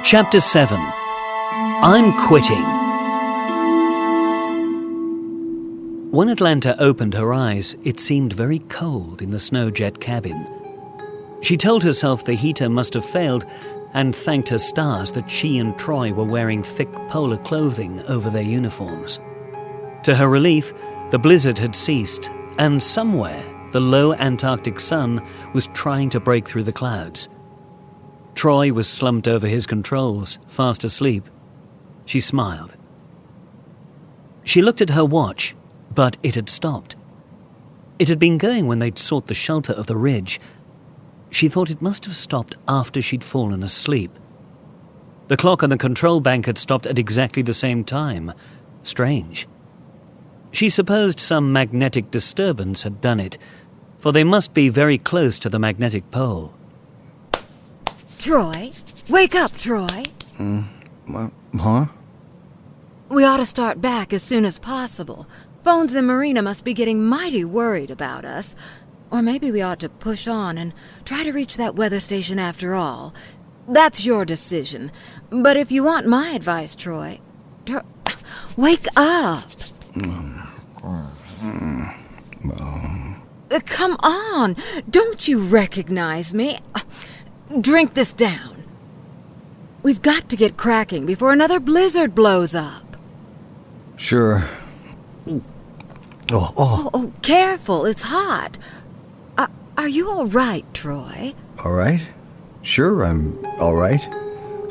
Chapter 7. I'm Quitting. When Atlanta opened her eyes, it seemed very cold in the snowjet cabin. She told herself the heater must have failed and thanked her stars that she and Troy were wearing thick polar clothing over their uniforms. To her relief, the blizzard had ceased, and somewhere the low Antarctic sun was trying to break through the clouds. Troy was slumped over his controls, fast asleep. She smiled. She looked at her watch, but it had stopped. It had been going when they'd sought the shelter of the ridge. She thought it must have stopped after she'd fallen asleep. The clock on the control bank had stopped at exactly the same time. Strange. She supposed some magnetic disturbance had done it, for they must be very close to the magnetic pole. Troy? Wake up, Troy. Huh? We ought to start back as soon as possible. Phones and Marina must be getting mighty worried about us. Or maybe we ought to push on and try to reach that weather station after all. That's your decision. But if you want my advice, Troy... wake up! Come on! Don't you recognize me? Drink this down. We've got to get cracking before another blizzard blows up. Sure. Oh, careful, it's hot. Are you all right, Troy? All right. Sure, I'm all right.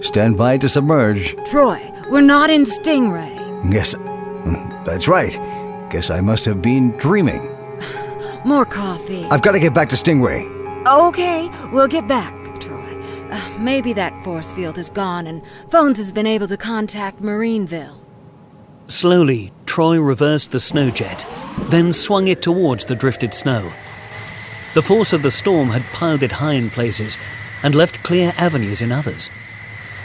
Stand by to submerge. Troy, we're not in Stingray. Yes, that's right. Guess I must have been dreaming. More coffee. I've got to get back to Stingray. Okay, we'll get back, Troy. Maybe that force field is gone and Phones has been able to contact Marineville. Slowly, Troy reversed the snowjet, then swung it towards the drifted snow. The force of the storm had piled it high in places and left clear avenues in others.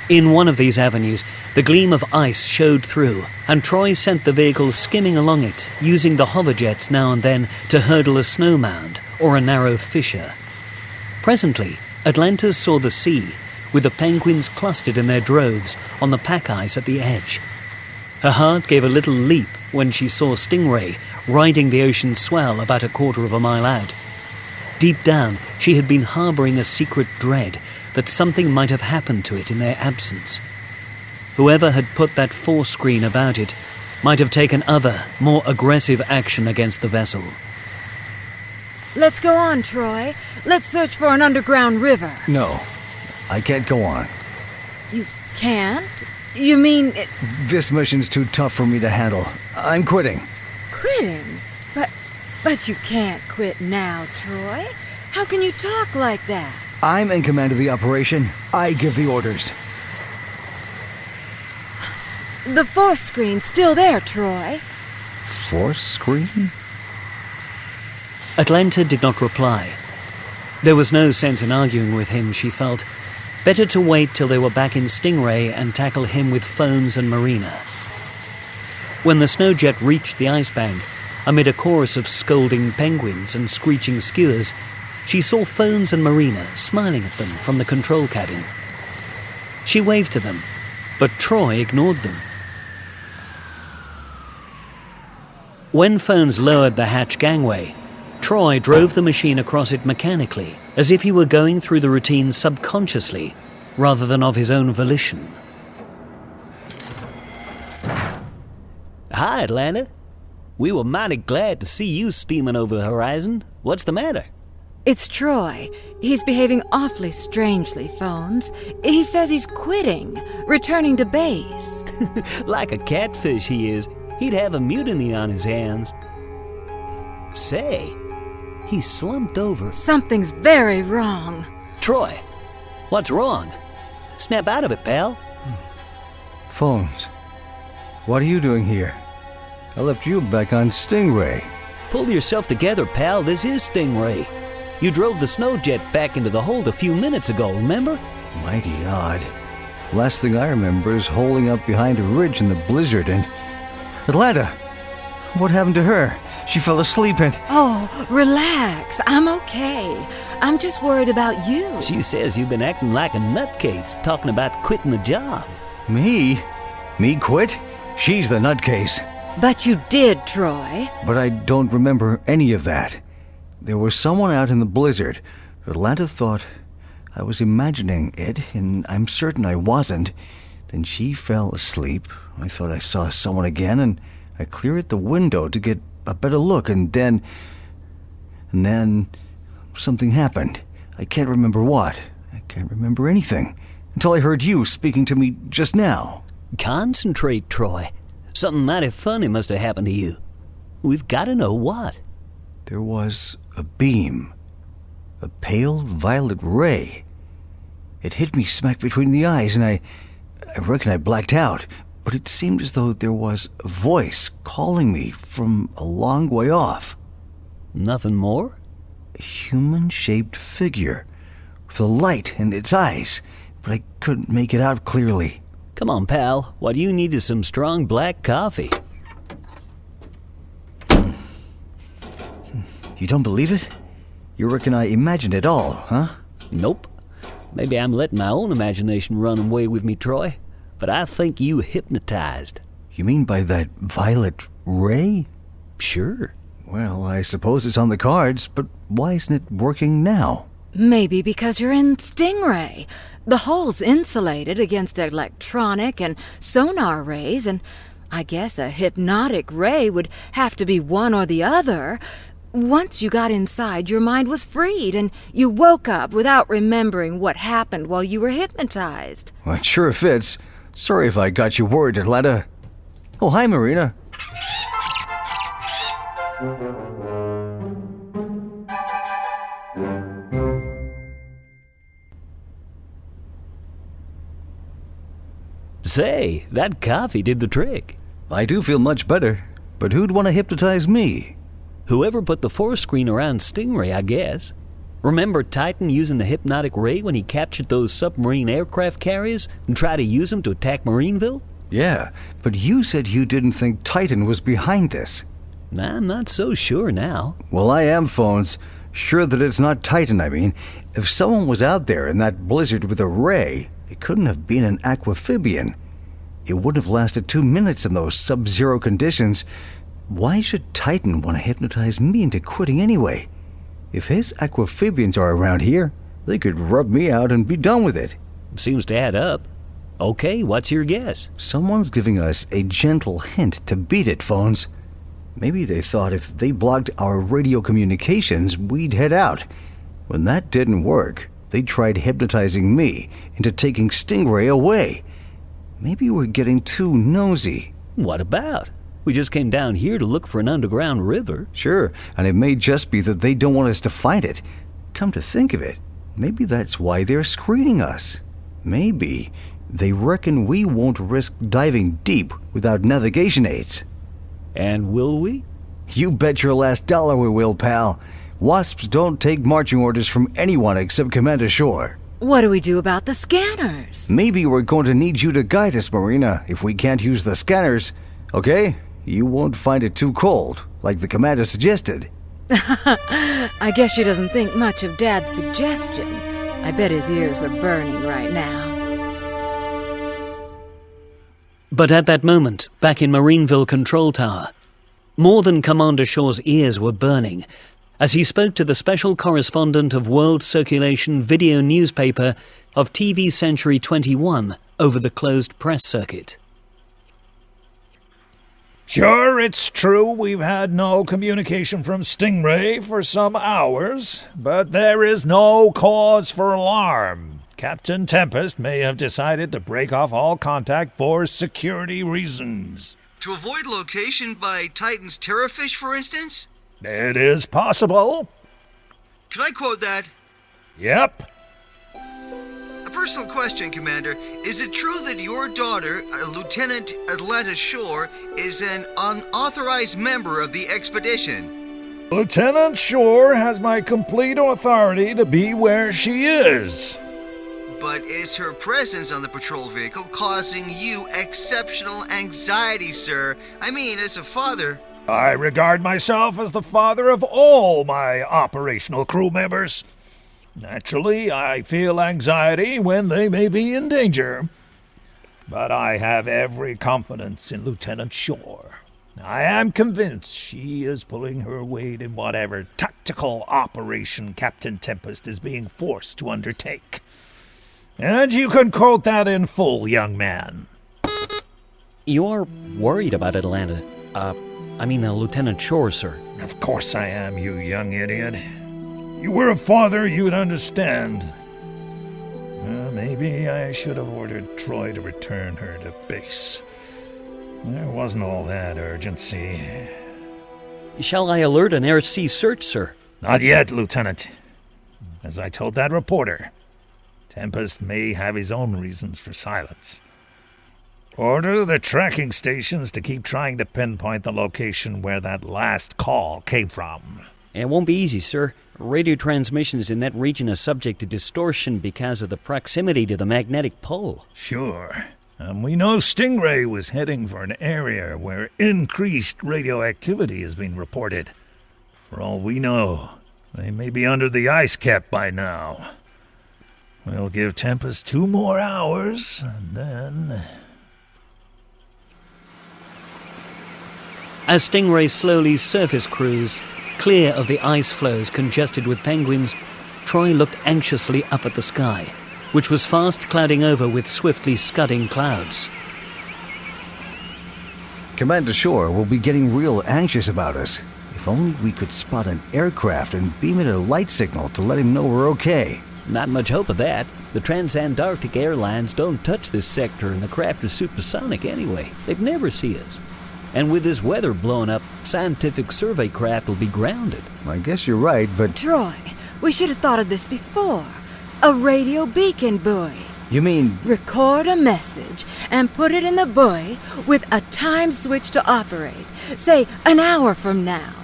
In one of these avenues, the gleam of ice showed through, and Troy sent the vehicle skimming along it, using the hoverjets now and then to hurdle a snow mound or a narrow fissure. Presently, Atlanta saw the sea, with the penguins clustered in their droves on the pack ice at the edge. Her heart gave a little leap when she saw Stingray riding the ocean swell about a quarter of a mile out. Deep down, she had been harboring a secret dread that something might have happened to it in their absence. Whoever had put that force screen about it might have taken other, more aggressive action against the vessel. Let's go on, Troy. Let's search for an underground river. No, I can't go on. You can't? You mean... This mission's too tough for me to handle. I'm quitting. Quitting? But you can't quit now, Troy. How can you talk like that? I'm in command of the operation. I give the orders. The force screen's still there, Troy. Force screen? Atlanta did not reply. There was no sense in arguing with him, she felt. Better to wait till they were back in Stingray and tackle him with Phones and Marina. When the snowjet reached the ice bank, amid a chorus of scolding penguins and screeching skewers, she saw Phones and Marina smiling at them from the control cabin. She waved to them, but Troy ignored them. When Phones lowered the hatch gangway, Troy drove the machine across it mechanically, as if he were going through the routine subconsciously, rather than of his own volition. Hi, Atlanta. We were mighty glad to see you steaming over the horizon. What's the matter? It's Troy. He's behaving awfully strangely, Phones. He says he's quitting, returning to base. Like a catfish he is. He'd have a mutiny on his hands. Say, he's slumped over. Something's very wrong. Troy, what's wrong? Snap out of it, pal. Phones. What are you doing here? I left you back on Stingray. Pull yourself together, pal. This is Stingray. You drove the snowjet back into the hold a few minutes ago, remember? Mighty odd. Last thing I remember is holding up behind a ridge in the blizzard and... Atlanta! What happened to her? She fell asleep and... Oh, relax. I'm okay. I'm just worried about you. She says you've been acting like a nutcase, talking about quitting the job. Me? Me quit? She's the nutcase. But you did, Troy. But I don't remember any of that. There was someone out in the blizzard. Atlanta thought I was imagining it, and I'm certain I wasn't. Then she fell asleep. I thought I saw someone again, and I cleared the window to get a better look, and then something happened. I can't remember what. I can't remember anything until I heard you speaking to me just now. Concentrate, Troy. Something mighty funny must have happened to you. We've got to know what. There was a beam, a pale violet ray. It hit me smack between the eyes, and I reckon I blacked out. But it seemed as though there was a voice calling me from a long way off. Nothing more? A human-shaped figure with a light in its eyes, but I couldn't make it out clearly. Come on, pal. What you need is some strong black coffee. You don't believe it? You reckon I imagined it all, huh? Nope. Maybe I'm letting my own imagination run away with me, Troy. But I think you hypnotized. You mean by that violet ray? Sure. Well, I suppose it's on the cards, but why isn't it working now? Maybe because you're in Stingray. The hull's insulated against electronic and sonar rays, and I guess a hypnotic ray would have to be one or the other. Once you got inside, your mind was freed, and you woke up without remembering what happened while you were hypnotized. Well, it sure fits. Sorry if I got you worried, Atlanta. Oh, hi, Marina. Say, that coffee did the trick. I do feel much better, but who'd want to hypnotize me? Whoever put the force screen around Stingray, I guess. Remember Titan using the hypnotic ray when he captured those submarine aircraft carriers and tried to use them to attack Marineville? Yeah, but you said you didn't think Titan was behind this. I'm not so sure now. Well, I am, Phones. Sure that it's not Titan, I mean. If someone was out there in that blizzard with a ray, it couldn't have been an aquamphibian. It wouldn't have lasted 2 minutes in those sub-zero conditions. Why should Titan want to hypnotize me into quitting anyway? If his aquamphibians are around here, they could rub me out and be done with it. Seems to add up. Okay, what's your guess? Someone's giving us a gentle hint to beat it, Phones. Maybe they thought if they blocked our radio communications, we'd head out. When that didn't work, they tried hypnotizing me into taking Stingray away. Maybe we're getting too nosy. What about? We just came down here to look for an underground river. Sure, and it may just be that they don't want us to find it. Come to think of it, maybe that's why they're screening us. Maybe they reckon we won't risk diving deep without navigation aids. And will we? You bet your last dollar we will, pal. Wasps don't take marching orders from anyone except Commander Shore. What do we do about the scanners? Maybe we're going to need you to guide us, Marina, if we can't use the scanners. Okay? You won't find it too cold, like the commander suggested. I guess she doesn't think much of Dad's suggestion. I bet his ears are burning right now. But at that moment, back in Marineville Control Tower, more than Commander Shore's ears were burning as he spoke to the special correspondent of World Circulation Video Newspaper of TV Century 21 over the closed press circuit. Sure, it's true we've had no communication from Stingray for some hours, but there is no cause for alarm. Captain Tempest may have decided to break off all contact for security reasons. To avoid location by Titan's terrorfish, for instance? It is possible. Could I quote that? Yep. A personal question, Commander. Is it true that your daughter, Lieutenant Atlanta Shore, is an unauthorized member of the expedition? Lieutenant Shore has my complete authority to be where she is. But is her presence on the patrol vehicle causing you exceptional anxiety, sir? I mean, as a father, I regard myself as the father of all my operational crew members. Naturally, I feel anxiety when they may be in danger. But I have every confidence in Lieutenant Shore. I am convinced she is pulling her weight in whatever tactical operation Captain Tempest is being forced to undertake. And you can quote that in full, young man. You're worried about Atlanta. Lieutenant Shore, sir. Of course I am, you young idiot. You were a father, you'd understand. Maybe I should have ordered Troy to return her to base. There wasn't all that urgency. Shall I alert an air-sea search, sir? Not yet, Lieutenant. As I told that reporter, Tempest may have his own reasons for silence. Order the tracking stations to keep trying to pinpoint the location where that last call came from. It won't be easy, sir. Radio transmissions in that region are subject to distortion because of the proximity to the magnetic pole. Sure. We know Stingray was heading for an area where increased radioactivity has been reported. For all we know, they may be under the ICECAP by now. We'll give Tempest 2 more hours, and then... As Stingray slowly surface cruised, clear of the ice floes congested with penguins, Troy looked anxiously up at the sky, which was fast clouding over with swiftly scudding clouds. Commander Shore will be getting real anxious about us. If only we could spot an aircraft and beam it a light signal to let him know we're okay. Not much hope of that. The Transantarctic Airlines don't touch this sector, and the craft is supersonic anyway. They'd never see us. And with this weather blowing up, scientific survey craft will be grounded. I guess you're right, but... Troy, we should have thought of this before. A radio beacon buoy. You mean... Record a message and put it in the buoy with a time switch to operate, say an hour from now.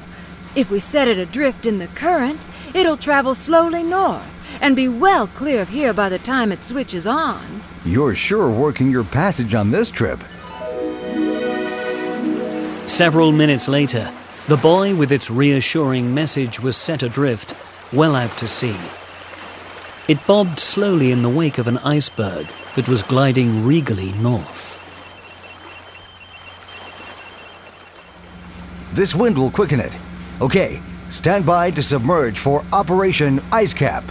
If we set it adrift in the current, it'll travel slowly north and be well clear of here by the time it switches on. You're sure working your passage on this trip. Several minutes later, the buoy with its reassuring message was set adrift, well out to sea. It bobbed slowly in the wake of an iceberg that was gliding regally north. This wind will quicken it. Okay, stand by to submerge for Operation ICECAP.